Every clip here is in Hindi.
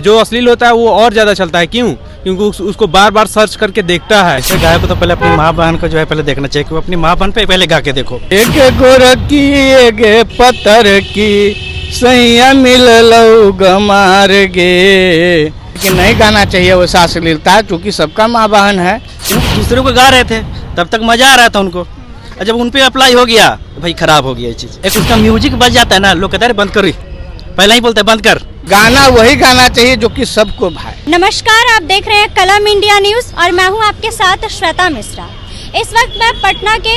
जो अश्लील होता है वो और ज्यादा चलता है। क्यों? क्योंकि उसको बार बार सर्च करके देखता है। ऐसे गाय को तो पहले अपनी माँ बहन को जो है पहले देखना चाहिए कि वो अपनी माँ बहन पे पहले गा के देखो। एक गोरकी एक पत्थर की सैया मिल लो गमार गे, कि नहीं गाना चाहिए वैसा अश्लीलता, क्योंकि सबका माँ बहन है। दूसरे को गा रहे थे तब तक मजा आ रहा था उनको, और जब उन पे अप्लाई हो गया भाई खराब हो गया ये चीज। एक उसका म्यूजिक बज जाता है ना, लोग कहते हैं बंद करो, पहले ही बोलते हैं बंद कर। गाना वही गाना चाहिए जो कि सबको भाए। नमस्कार, आप देख रहे हैं कलम इंडिया न्यूज और मैं हूं आपके साथ श्वेता मिश्रा। इस वक्त मैं पटना के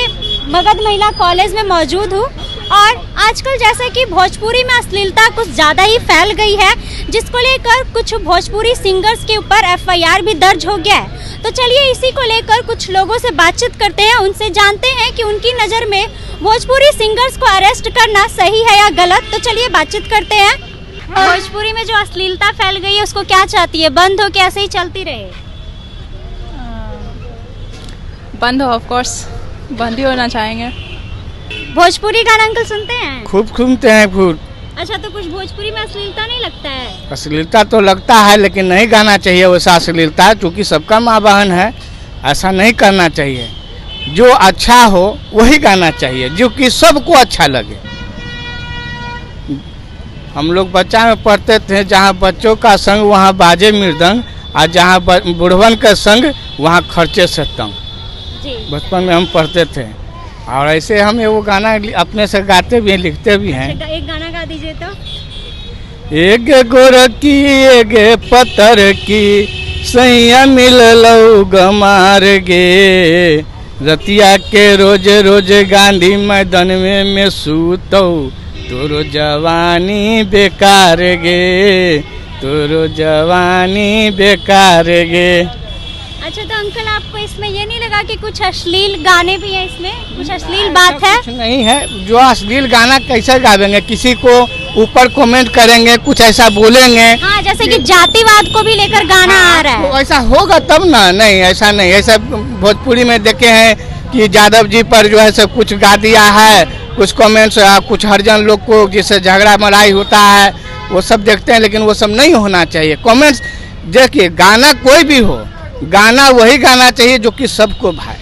मगध महिला कॉलेज में मौजूद हूं और आजकल जैसे कि भोजपुरी में अश्लीलता कुछ ज़्यादा ही फैल गई है, जिसको लेकर कुछ भोजपुरी सिंगर्स के ऊपर FIR भी दर्ज हो गया है। तो चलिए इसी को लेकर कुछ लोगों से बातचीत करते हैं, उनसे जानते हैं कि उनकी नज़र में भोजपुरी सिंगर्स को अरेस्ट करना सही है या गलत। तो चलिए बातचीत करते हैं। भोजपुरी में जो अश्लीलता फैल गई है उसको क्या चाहती है, बंद हो के ऐसे ही चलती रहे? बंद हो, ऑफ कोर्स बंद ही होना चाहेंगे। भोजपुरी गाना अंकल सुनते हैं? खूब सुनते हैं खूब। अच्छा, तो कुछ भोजपुरी में अश्लीलता नहीं लगता है? अश्लीलता तो लगता है, लेकिन नहीं गाना चाहिए वैसा अश्लीलता, क्योंकि सबका माँ बहन है। ऐसा नहीं करना चाहिए। जो अच्छा हो वही गाना चाहिए, जो कि सबको अच्छा लगे। हम लोग बच्चा में पढ़ते थे, जहाँ बच्चों का संग वहाँ बाजे मृदंग, और जहाँ बुढ़वन का संग वहाँ खर्चे से तंग। बचपन में हम पढ़ते थे, और ऐसे हम वो गाना अपने से गाते भी हैं, लिखते भी हैं। एक गाना गा दीजिए तो। एक गोरकी एक पत्थर की सैया मिल लो गमार गे, रतिया के रोज रोज गांधी मैदान में सूतो, तोरो जवानी बेकार गे, तोरो जवानी बेकार गे। अच्छा, तो अंकल आपको इसमें ये नहीं लगा कि कुछ अश्लील गाने भी हैं, इसमें कुछ अश्लील बात है? कुछ नहीं है। जो अश्लील गाना कैसे गावेंगे, किसी को ऊपर कमेंट करेंगे, कुछ ऐसा बोलेंगे। हाँ, जैसे कि जातिवाद को भी लेकर गाना आ रहा है। तो ऐसा होगा तब ना। नहीं, ऐसा नहीं। ऐसा भोजपुरी में देखे हैं कि यादव जी पर जो है सब कुछ गा दिया है, कुछ कमेंट्स, कुछ हरिजन लोग को जिससे झगड़ा मराई होता है वो सब देखते हैं, लेकिन वो सब नहीं होना चाहिए। कमेंट्स देखिए, गाना कोई भी हो, गाना वही गाना चाहिए जो कि सबको भाए।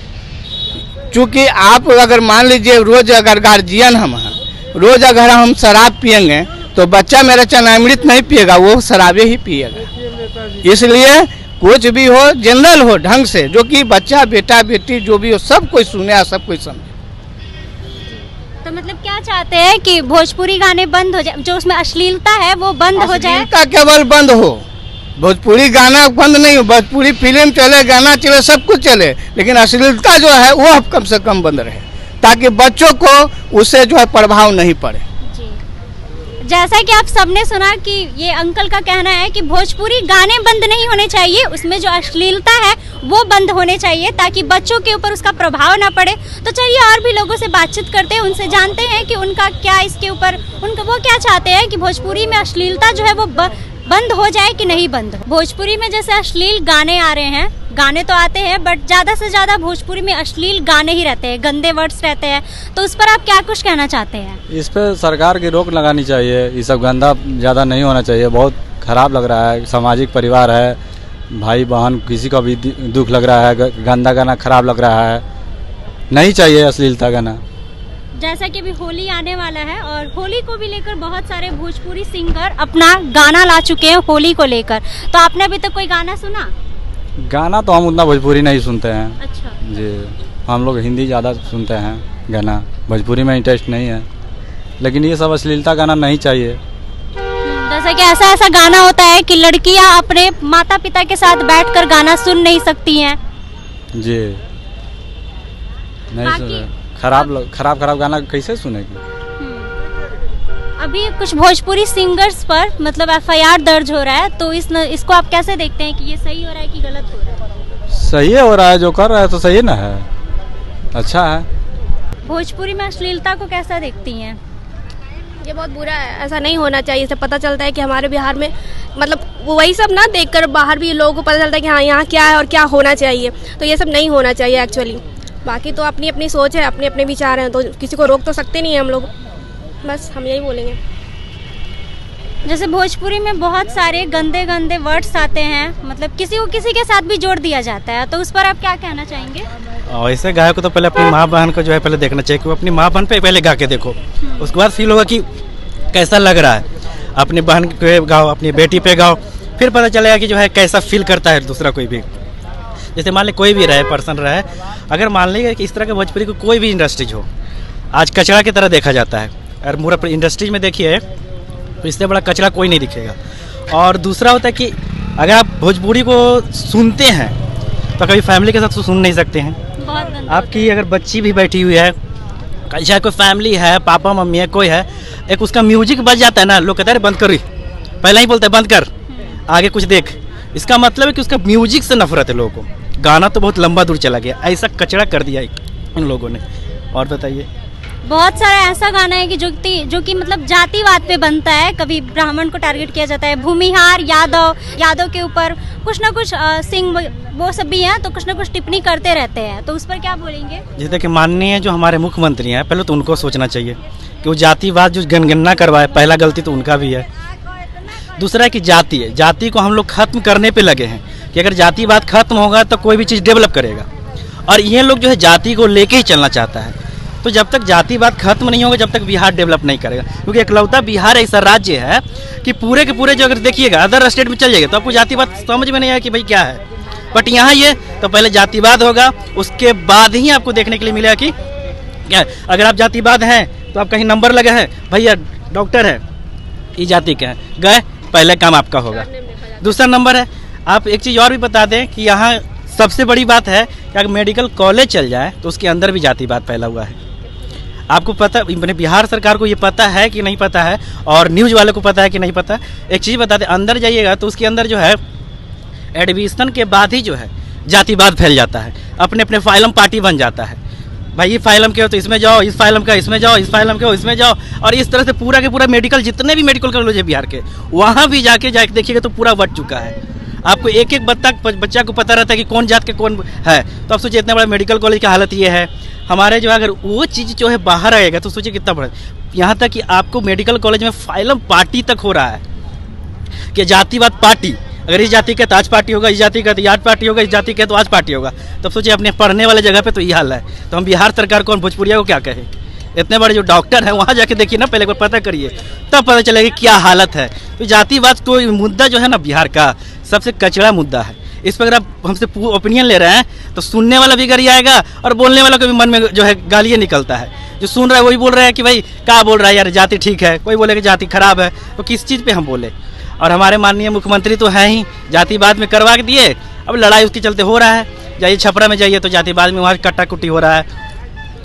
क्योंकि आप अगर मान लीजिए रोज अगर गार्जियन हम हैं, रोज अगर हम शराब पियेंगे तो बच्चा मेरा चनामृत नहीं पिएगा, वो शराबे ही पिएगा। इसलिए कुछ भी हो, जनरल हो, ढंग से, जो कि बच्चा बेटा बेटी जो भी हो सब कोई सुने और सब कोई समझे। तो मतलब क्या चाहते हैं कि भोजपुरी गाने बंद हो जाए, जो उसमें अश्लीलता है वो बंद हो जाए? अश्लीलता केवल बंद हो, भोजपुरी गाना बंद नहीं हो। भोजपुरी फिल्म चले, गाना चले, सब कुछ चले, लेकिन अश्लीलता जो है वो अब कम से कम बंद रहे, ताकि बच्चों को उससे जो है प्रभाव नहीं पड़े। जैसा कि आप सबने सुना कि ये अंकल का कहना है कि भोजपुरी गाने बंद नहीं होने चाहिए, उसमें जो अश्लीलता है वो बंद होने चाहिए, ताकि बच्चों के ऊपर उसका प्रभाव ना पड़े। तो चलिए और भी लोगों से बातचीत करते हैं, उनसे जानते हैं कि उनका क्या इसके ऊपर, उनका वो क्या चाहते हैं कि भोजपुरी में अश्लीलता जो है वो बंद हो जाए कि नहीं बंद हो। भोजपुरी में जैसे अश्लील गाने आ रहे हैं, गाने तो आते हैं बट ज़्यादा से ज़्यादा भोजपुरी में अश्लील गाने ही रहते हैं, गंदे वर्ड्स रहते हैं, तो उस पर आप क्या कुछ कहना चाहते हैं? इस पर सरकार की रोक लगानी चाहिए। ये सब गंदा ज़्यादा नहीं होना चाहिए, बहुत खराब लग रहा है। सामाजिक परिवार है, भाई बहन किसी का भी दुख लग रहा है, गंदा गाना खराब लग रहा है, नहीं चाहिए अश्लीलता गाना। जैसा कि अभी होली आने वाला है और होली को भी लेकर बहुत सारे भोजपुरी सिंगर अपना गाना ला चुके हैं होली को लेकर, तो आपने अभी तक कोई गाना सुना? गाना तो हम उतना भोजपुरी नहीं सुनते हैं। अच्छा जी, हम लोग हिंदी ज़्यादा सुनते हैं गाना, भोजपुरी में इंटरेस्ट नहीं है। लेकिन ये सब अश्लीलता गाना नहीं चाहिए। जैसे कि ऐसा गाना होता है कि लड़कियां अपने माता पिता के साथ बैठकर गाना सुन नहीं सकती हैं। जी नहीं सुने, खराब गाना कैसे सुनेगी? अभी कुछ भोजपुरी सिंगर्स पर मतलब FIR दर्ज हो रहा है, तो इसको आप कैसे देखते हैं कि ये सही हो रहा है कि गलत हो रहा है? सही हो रहा है, जो कर रहा है तो सही ना है, अच्छा है। भोजपुरी में अश्लीलता को कैसा देखती हैं? ये बहुत बुरा है, ऐसा नहीं होना चाहिए। इससे पता चलता है कि हमारे बिहार में मतलब वही सब ना देखकर बाहर भी लोगों को पता चलता है कि हाँ यहाँ क्या है और क्या होना चाहिए, तो ये सब नहीं होना चाहिए एक्चुअली। बाकी तो अपनी अपनी सोच है, अपने अपने विचार हैं, तो किसी को रोक तो सकते नहीं है हम लोग, बस हम यही बोलेंगे। जैसे भोजपुरी में बहुत सारे गंदे गंदे वर्ड्स आते हैं, मतलब किसी को किसी के साथ भी जोड़ दिया जाता है, तो उस पर आप क्या कहना चाहेंगे? ऐसे गाय को तो पहले अपनी माँ बहन को जो है पहले देखना चाहिए कि वो अपनी माँ बहन पे पहले गा के देखो, उसके बाद फील होगा कि कैसा लग रहा है। अपनी बहन पे गाओ, अपनी बेटी पे गाओ, फिर पता चलेगा कि जो है कैसा फील करता है दूसरा कोई भी। जैसे मान ली कोई भी रहे पर्सन रहे, अगर मान लीजिए कि इस तरह के भोजपुरी को कोई भी इंडस्ट्रीज हो, आज कचरा की तरह देखा जाता है। और पूरा इंडस्ट्रीज में देखिए तो इससे बड़ा कचरा कोई नहीं दिखेगा। और दूसरा होता है कि अगर आप भोजपुरी को सुनते हैं तो कभी फैमिली के साथ तो सुन नहीं सकते हैं। बहुत गंदा। आपकी अगर बच्ची भी बैठी हुई है, चाहे कोई फैमिली है, पापा मम्मी है, कोई है, एक उसका म्यूजिक बज जाता है ना, लोग कहते हैं बंद कर, पहले ही बोलते हैं बंद कर, आगे कुछ देख। इसका मतलब है कि उसका म्यूजिक से नफरत है लोगों को। गाना तो बहुत लंबा दूर चला गया, ऐसा कचरा कर दिया इन लोगों ने। और बताइए, बहुत सारा ऐसा गाना है कि जो कि मतलब जातिवाद पे बनता है। कभी ब्राह्मण को टारगेट किया जाता है, भूमिहार, यादव के ऊपर कुछ ना कुछ सिंह वो सब भी हैं, तो कुछ ना कुछ टिप्पणी करते रहते हैं, तो उस पर क्या बोलेंगे? जैसे कि माननीय जो हमारे मुख्यमंत्री हैं, पहले तो उनको सोचना चाहिए कि वो जातिवाद जो जनगणना करवाए, पहला गलती तो उनका भी है। दूसरा है कि जाति को हम लोग खत्म करने पे लगे हैं कि अगर जातिवाद खत्म होगा तो कोई भी चीज़ डेवलप करेगा, और ये लोग जो है जाति को लेके ही चलना चाहता है। तो जब तक जातिवाद खत्म नहीं होगा, जब तक बिहार डेवलप नहीं करेगा, क्योंकि इकलौता बिहार ऐसा राज्य है कि पूरे के पूरे जो अगर देखिएगा अदर स्टेट में चल जाएगा तो आपको जातिवाद समझ में नहीं आया कि भाई क्या है। बट यहाँ ये तो पहले जातिवाद होगा, उसके बाद ही आपको देखने के लिए मिलेगा कि क्या है। अगर आप जातिवाद हैं तो आप कहीं नंबर लगे हैं, भैया डॉक्टर है, ये जाति के हैं, गए, पहले काम आपका होगा। दूसरा नंबर है, आप एक चीज़ और भी बता दें कि यहाँ सबसे बड़ी बात है कि अगर मेडिकल कॉलेज चल जाए तो उसके अंदर भी जातिवाद फैला हुआ है। आपको पता, मैंने बिहार सरकार को ये पता है कि नहीं पता है, और न्यूज़ वाले को पता है कि नहीं पता। एक चीज़ बता दें, अंदर जाइएगा तो उसके अंदर जो है एडमिशन के बाद ही जो है जातिवाद फैल जाता है, अपने अपने फाइलम पार्टी बन जाता है। भाई ये फाइलम के हो तो इसमें जाओ, इस फाइलम का इसमें जाओ, इस फाइलम के हो इसमें जाओ, और इस तरह से पूरा के पूरा मेडिकल, जितने भी मेडिकल कॉलेज है बिहार के, वहाँ भी जाके देखिएगा तो पूरा बट चुका है। आपको एक एक बच्चा को पता रहता है कि कौन जात के कौन है। तो आप सोचिए इतना बड़ा मेडिकल कॉलेज का हालत ये है हमारे जो, अगर वो चीज़ जो है बाहर आएगा तो सोचिए कितना बड़ा। यहाँ तक कि आपको मेडिकल कॉलेज में फाइलम पार्टी तक हो रहा है कि जातिवाद पार्टी, अगर इस जाति का तो आज पार्टी होगा, इस जाति का तो आज पार्टी होगा, इस जाति का तो आज पार्टी होगा। तब सोचिए अपने पढ़ने वाले जगह पे तो ये हाल है, तो हम बिहार सरकार को, भोजपुरिया को क्या कहें। इतने बड़े जो डॉक्टर हैं वहाँ जाके देखिए ना, पहले एक बार पता करिए, तब पता चलेगा क्या हालत है। तो जातिवाद तो मुद्दा जो है ना बिहार का सबसे कचरा मुद्दा है। इस पर अगर आप हमसे ओपिनियन ले रहे हैं तो सुनने वाला भी गाली आएगा, और बोलने वाला को भी मन में जो है गालियाँ निकलता है। जो सुन रहा है वही बोल रहा है कि भाई क्या बोल रहा है यार, जाति ठीक है, कोई बोले कि जाति खराब है, तो किस चीज़ पे हम बोले। और हमारे माननीय मुख्यमंत्री तो हैं ही, जातिवाद में करवा के दिए, अब लड़ाई उसके चलते हो रहा है। जाइए छपरा में जाइए तो जातिवाद में वहाँ कट्टा कुट्टी हो रहा है,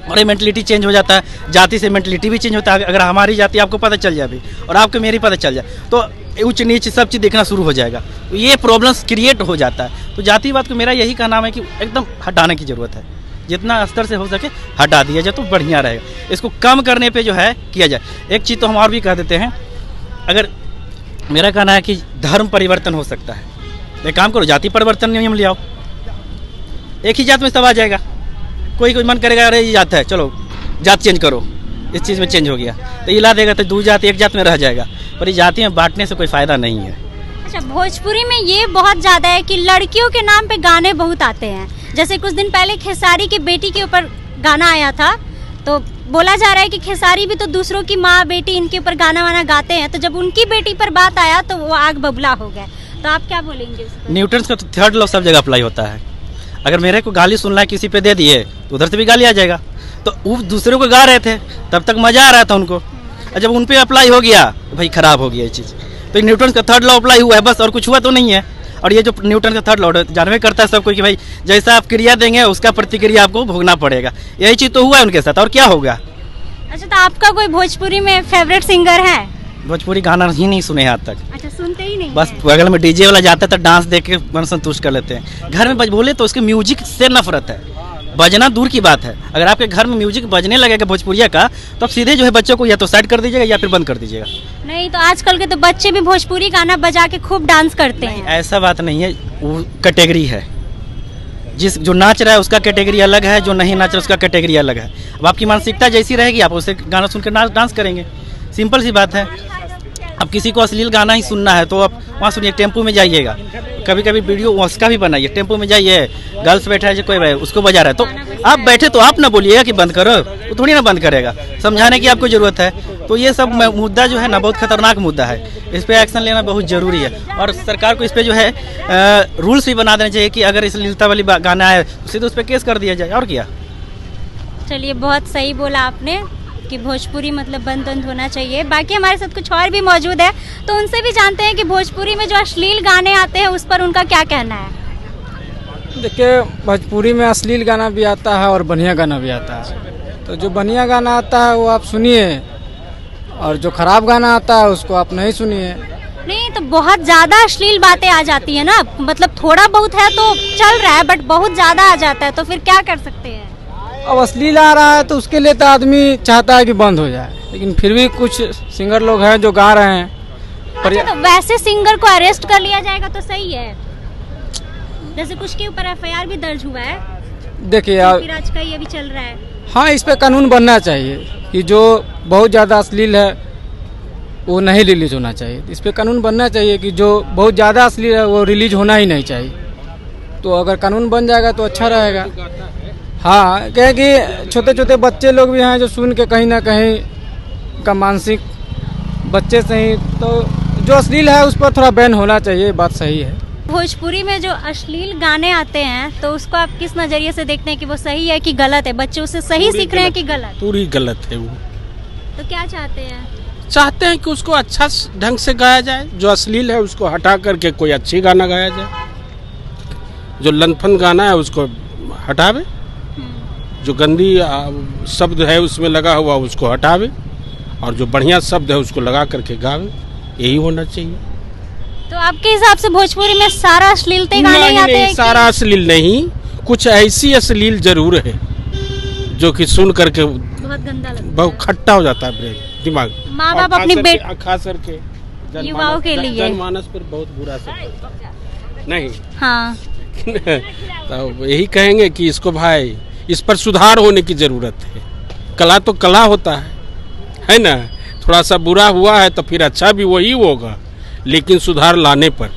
और ये मेंटलिटी चेंज हो जाता है। जाति से मेंटलिटी भी चेंज होता है। अगर हमारी जाति आपको पता चल जाए भी, और आपको मेरी पता चल जाए, तो उच्च नीच सब चीज़ देखना शुरू हो जाएगा, तो ये प्रॉब्लम्स क्रिएट हो जाता है। तो जातिवाद को मेरा यही कहना है कि एकदम हटाने की ज़रूरत है, जितना स्तर से हो सके हटा दिया जाए तो बढ़िया रहेगा। इसको कम करने पे जो है किया जाए। एक चीज़ तो हम और भी कह देते हैं, अगर मेरा कहना है कि धर्म परिवर्तन हो सकता है, एक काम करो, जाति परिवर्तन नियम ले आओ, एक ही जात में सब आ जाएगा। कोई मन करेगा अरे ये जात है, चलो जात चेंज करो, इस चीज़ में चेंज हो गया, तो ये ला देगा तो दो जात एक जात में रह जाएगा। पर ये जाति में बांटने से कोई फ़ायदा नहीं है। अच्छा, भोजपुरी में ये बहुत ज़्यादा है कि लड़कियों के नाम पे गाने बहुत आते हैं। जैसे कुछ दिन पहले खेसारी की बेटी के ऊपर गाना आया था, तो बोला जा रहा है कि खेसारी भी तो दूसरों की माँ बेटी इनके ऊपर गाना वाना गाते हैं, तो जब उनकी बेटी पर बात आया तो वो आग बबूला हो गए। तो आप क्या बोलेंगे? न्यूटन का तो थर्ड लॉ सब जगह अप्लाई होता है। अगर मेरे को गाली सुनना है किसी पे दे दिए तो उधर से भी गाली आ जाएगा। तो वो दूसरे को गा रहे थे तब तक मजा आ रहा था उनको, और जब उन पे अप्लाई हो गया तो भाई खराब हो गया ये चीज़। तो न्यूटन का थर्ड लॉ अप्लाई हुआ है बस, और कुछ हुआ तो नहीं है। और ये जो न्यूटन का थर्ड लॉ जानवे करता है सबको कि भाई जैसा आप क्रिया देंगे उसका प्रतिक्रिया आपको भोगना पड़ेगा। यही चीज़ तो हुआ है उनके साथ, और क्या होगा। अच्छा, तो आपका कोई भोजपुरी में फेवरेट सिंगर है? भोजपुरी गाना ही नहीं सुने आज तक। अच्छा, सुनते ही नहीं? बस बगल में डीजे वाला जाता है तो डांस देख के मन संतुष्ट कर लेते हैं। घर में बोले तो उसके म्यूजिक से नफरत है, बजना दूर की बात है। अगर आपके घर में म्यूजिक बजने लगेगा भोजपुरिया का तो आप सीधे जो है बच्चों को या तो साइड कर दीजिएगा या फिर बंद कर दीजिएगा। नहीं तो आजकल के तो बच्चे भी भोजपुरी गाना बजा के खूब डांस करते हैं। ऐसा बात नहीं है, वो कैटेगरी है। जिस जो नाच रहा है उसका कैटेगरी अलग है, जो नहीं नाच रहा है उसका कैटेगरी अलग है। अब आपकी मानसिकता जैसी रहेगी आप उसे गाना सुन कर डांस करेंगे, सिंपल सी बात है। अब किसी को अश्लील गाना ही सुनना है तो आप वहाँ सुनिए, टेम्पो में जाइएगा, कभी कभी वीडियो उसका भी बनाइए, टेम्पो में जाइए, गर्ल्स बैठा है जो कोई उसको बजा रहा है तो आप बैठे तो आप ना बोलिएगा कि बंद करो, वो थोड़ी ना बंद करेगा, समझाने की आपको ज़रूरत है। तो ये सब मुद्दा जो है ना बहुत खतरनाक मुद्दा है, इस पर एक्शन लेना बहुत ज़रूरी है और सरकार को इस पर जो है रूल्स भी बना देना चाहिए कि अगर अश्लीलता वाली गाना है तो उस पर केस कर दिया जाए और क्या। चलिए, बहुत सही बोला आपने कि भोजपुरी मतलब बंद होना चाहिए। बाकी हमारे साथ कुछ और भी मौजूद है तो उनसे भी जानते हैं कि भोजपुरी में जो अश्लील गाने आते हैं उस पर उनका क्या कहना है। देखिए, भोजपुरी में अश्लील गाना भी आता है और बढ़िया गाना भी आता है, तो जो बढ़िया गाना आता है वो आप सुनिए और जो खराब गाना आता है उसको आप नहीं सुनिए। नहीं तो बहुत ज़्यादा अश्लील बातें आ जाती है ना, मतलब थोड़ा बहुत है तो चल रहा है बट बहुत ज़्यादा आ जाता है तो फिर क्या कर सकते हैं। अब अश्लील आ रहा है तो उसके लिए तो आदमी चाहता है कि बंद हो जाए, लेकिन फिर भी कुछ सिंगर लोग हैं जो गा रहे हैं। अच्छा, तो वैसे सिंगर को अरेस्ट कर लिया जाएगा तो सही है, जैसे कुछ के ऊपर एफआईआर भी दर्ज हुआ है। देखिए आज का ये भी चल रहा है। हाँ, इस पे कानून बनना चाहिए कि जो बहुत ज़्यादा अश्लील है वो नहीं रिलीज होना चाहिए। इस पे कानून बनना चाहिए कि जो बहुत ज़्यादा अश्लील है वो रिलीज होना ही नहीं चाहिए। तो अगर कानून बन जाएगा तो अच्छा रहेगा। हाँ, क्या कि छोटे छोटे बच्चे लोग भी हैं जो सुन के कहीं ना कहीं का मानसिक बच्चे से ही, तो जो अश्लील है उस पर थोड़ा बैन होना चाहिए, बात सही है। भोजपुरी में जो अश्लील गाने आते हैं तो उसको आप किस नज़रिए से देखते हैं कि वो सही है कि गलत है? बच्चे उससे सही सीख रहे हैं कि गलत? पूरी गलत है वो। तो क्या चाहते हैं? चाहते हैं कि उसको अच्छा ढंग से गाया जाए, जो अश्लील है उसको हटा करके कोई अच्छी गाना गाया जाए, जो लनफन गाना है उसको हटावे, जो गंदी शब्द है उसमें लगा हुआ उसको हटावे और जो बढ़िया शब्द है उसको लगा करके गावे, यही होना चाहिए। तो आपके हिसाब से भोजपुरी में सारा अश्लीलते गाने ही आते हैं? सारा अश्लील नहीं, कुछ ऐसी अश्लील जरूर है जो कि सुन करके बहुत गंदा लगता है, बहुत खट्टा हो जाता है ब्रेन दिमाग। माँ बाप अपनी खास करके युवाओं के लिए जनमानस पर बहुत बुरा असर पड़ता है। नहीं हाँ तो यही कहेंगे कि इसको भाई इस पर सुधार होने की जरूरत है। कला तो कला होता है ना, थोड़ा सा बुरा हुआ है तो फिर अच्छा भी वही होगा, लेकिन सुधार लाने पर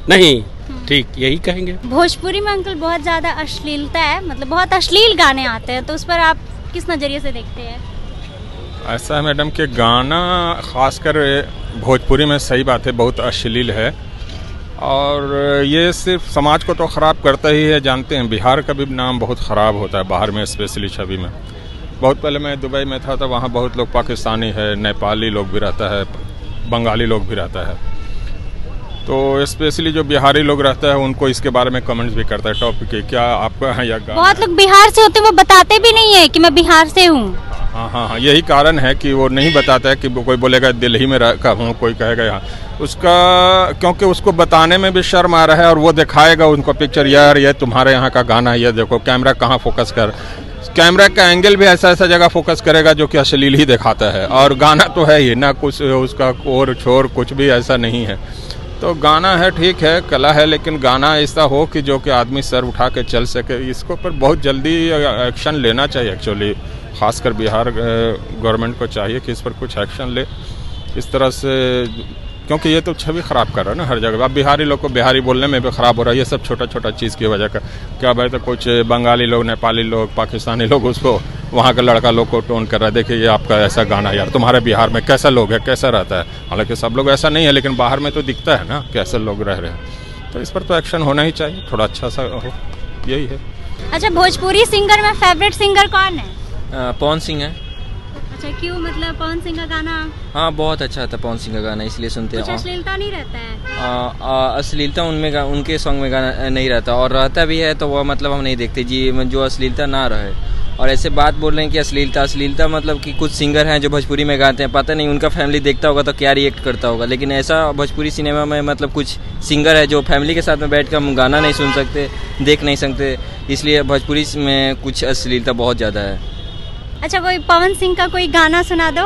नहीं। ठीक, यही कहेंगे। भोजपुरी में अंकल बहुत ज़्यादा अश्लीलता है, मतलब बहुत अश्लील गाने आते हैं, तो उस पर आप किस नज़रिए से देखते हैं? ऐसा है मैडम कि गाना खासकर भोजपुरी में, सही बात है, बहुत अश्लील है और ये सिर्फ समाज को तो ख़राब करता ही है। जानते हैं बिहार का भी नाम बहुत ख़राब होता है बाहर में, स्पेशली छवि में। बहुत पहले मैं दुबई में था तो वहाँ बहुत लोग पाकिस्तानी है, नेपाली लोग भी रहता है, बंगाली लोग भी रहता है, तो स्पेशली जो बिहारी लोग रहता है उनको इसके बारे में कमेंट्स भी करता है टॉपिक के, क्या आपका है या गाना। बहुत लोग बिहार से होते हैं, वो बताते भी नहीं है कि मैं बिहार से हूँ। हाँ, यही कारण है कि वो नहीं बताता है कि कोई बोलेगा दिल्ली में रखा हूँ, कोई कहेगा यहाँ उसका, क्योंकि उसको बताने में भी शर्म आ रहा है और वो दिखाएगा उनको पिक्चर, यार ये तुम्हारे यहाँ का गाना है, ये देखो कैमरा कहाँ फोकस कर, कैमरा का एंगल भी ऐसा जगह फोकस करेगा जो कि अश्लील ही दिखाता है। और गाना तो है ही ना, कुछ उसका और छोर कुछ भी ऐसा नहीं है। तो गाना है, ठीक है, कला है, लेकिन गाना ऐसा हो कि जो कि आदमी सर उठा के चल सके। इसको पर बहुत जल्दी एक्शन लेना चाहिए एक्चुअली, खासकर बिहार गवर्नमेंट को चाहिए कि इस पर कुछ एक्शन ले इस तरह से, क्योंकि ये तो छवि ख़राब कर रहा है ना हर जगह। अब बिहारी लोग को बिहारी बोलने में भी ख़राब हो रहा है, ये सब छोटा छोटा चीज़ की वजह का। क्या भाई, तो कुछ बंगाली लोग, नेपाली लोग, पाकिस्तानी लोग उसको, वहाँ के लड़का लोग को टोन कर रहा है, देखिए ये आपका ऐसा गाना, यार तुम्हारे बिहार में कैसा लोग है, कैसा रहता है। हालांकि सब लोग ऐसा नहीं है, लेकिन बाहर में तो दिखता है ना कैसे लोग रह रहे हैं। तो इस पर तो एक्शन होना ही चाहिए, थोड़ा अच्छा सा हो, यही है। अच्छा, भोजपुरी सिंगर में फेवरेट सिंगर कौन है? पवन सिंह है। अच्छा, क्यों, मतलब पवन सिंह का गाना? हाँ, बहुत अच्छा था पवन सिंह का गाना, इसलिए सुनते हैं। कुछ अश्लीलता नहीं रहता है? अश्लीलता उनमें उनके सॉन्ग में गाना नहीं रहता, और रहता भी है तो वह मतलब हम नहीं देखते जी, जो अश्लीलता ना रहे। और ऐसे बात बोल रहे हैं कि अश्लीलता मतलब कि कुछ सिंगर हैं जो भोजपुरी में गाते हैं, पता नहीं उनका फैमिली देखता होगा तो क्या रिएक्ट करता होगा। लेकिन ऐसा भोजपुरी सिनेमा में मतलब कुछ सिंगर है जो फैमिली के साथ में बैठ कर हम गाना नहीं सुन सकते, देख नहीं सकते, इसलिए भोजपुरी में कुछ अश्लीलता बहुत ज़्यादा है। अच्छा, कोई पवन सिंह का कोई गाना सुना दो।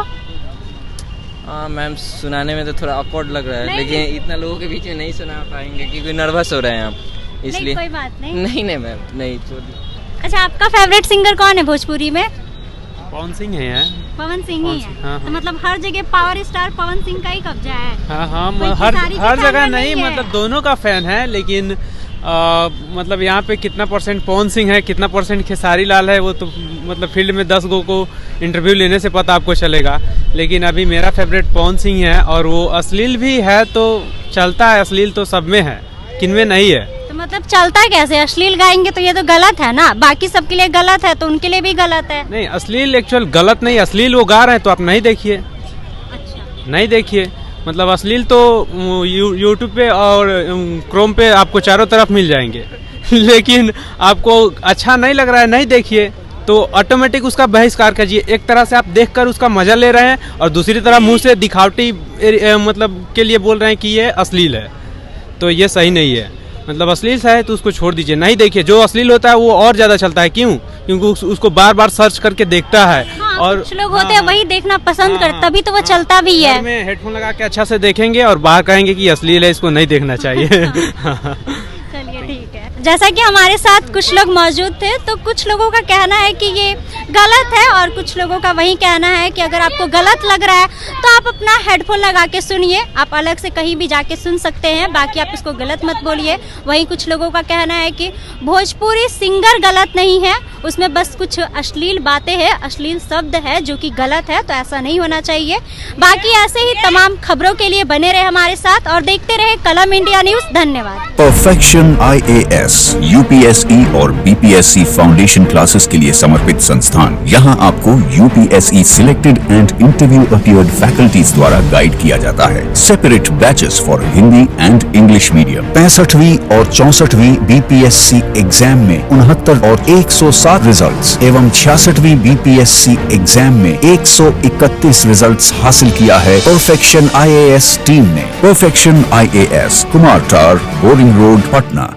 हाँ मैम, सुनाने में तो थोड़ा ऑकवर्ड लग रहा है, लेकिन इतना लोगों के बीच में नहीं सुना पाएंगे क्योंकि नर्वस हो रहे हैं आप, इसलिए। कोई बात नहीं। नहीं मैम, नहीं। अच्छा, आपका फेवरेट सिंगर कौन है भोजपुरी में? पवन सिंह है यार। पवन सिंह ही है। हाँ, तो हाँ। मतलब हर जगह पावर स्टार पवन सिंह का ही कब्जा है। हाँ हाँ कोई हर खेसारी के हर फैन जगह में नहीं, है। मतलब दोनों का फैन है, लेकिन मतलब यहाँ पे कितना परसेंट पवन सिंह है, कितना परसेंट खेसारी लाल है, वो तो मतलब फील्ड में 10 गो को इंटरव्यू लेने से पता आपको चलेगा। लेकिन अभी मेरा फेवरेट पवन सिंह है, और वो अश्लील भी है तो चलता है, अश्लील तो सब में है, किनमें नहीं है। तो मतलब चलता कैसे? अश्लील गाएंगे तो ये तो गलत है ना, बाकी सबके लिए गलत है तो उनके लिए भी गलत है। नहीं, अश्लील एक्चुअल गलत नहीं, अश्लील वो गा रहे हैं तो आप नहीं देखिए। अच्छा। नहीं देखिए, मतलब अश्लील तो यूट्यूब पे और क्रोम पे आपको चारों तरफ मिल जाएंगे। लेकिन आपको अच्छा नहीं लग रहा है, नहीं देखिए, तो ऑटोमेटिक उसका बहिष्कार कीजिए। एक तरह से आप देखकर उसका मजा ले रहे हैं, और दूसरी तरह मुंह से दिखावटी मतलब के लिए बोल रहे हैं कि ये अश्लील है, तो ये सही नहीं है। मतलब अश्लील है तो उसको छोड़ दीजिए, नहीं देखिए। जो अश्लील होता है वो और ज़्यादा चलता है, क्यों? क्योंकि उसको बार बार सर्च करके देखता है। हाँ, और कुछ लोग होते हैं वही देखना पसंद करते, तभी तो वो चलता भी है। घर में हेडफोन लगा के अच्छा से देखेंगे और बाहर कहेंगे कि अश्लील है, इसको नहीं देखना चाहिए। चलिए ठीक है। जैसा कि हमारे साथ कुछ लोग मौजूद थे, तो कुछ लोगों का कहना है कि ये गलत है, और कुछ लोगों का वही कहना है कि अगर आपको गलत लग रहा है तो आप अपना हेडफोन लगा के सुनिए, आप अलग से कहीं भी जाके सुन सकते हैं, बाकी आप इसको गलत मत बोलिए। वहीं कुछ लोगों का कहना है कि भोजपुरी सिंगर गलत नहीं है, उसमें बस कुछ अश्लील बातें हैं, अश्लील शब्द है जो कि गलत है, तो ऐसा नहीं होना चाहिए। बाकी ऐसे ही तमाम खबरों के लिए बने रहे हमारे साथ और देखते रहे कलम इंडिया न्यूज। धन्यवाद। परफेक्शन IAS, UPSE और BPSC फाउंडेशन क्लासेस के लिए समर्पित संस्थान। यहाँ आपको UPSE selected and interview appeared faculties द्वारा गाइड किया जाता है। Separate batches for Hindi and English medium. 65वीं और 64वीं BPSC एग्जाम में 69 और 107 रिजल्ट्स एवं 66वीं BPSC एग्जाम में 131 रिजल्ट्स हासिल किया है परफेक्शन IAS टीम ने। परफेक्शन IAS, कुमार टार, बोरिंग रोड, पटना।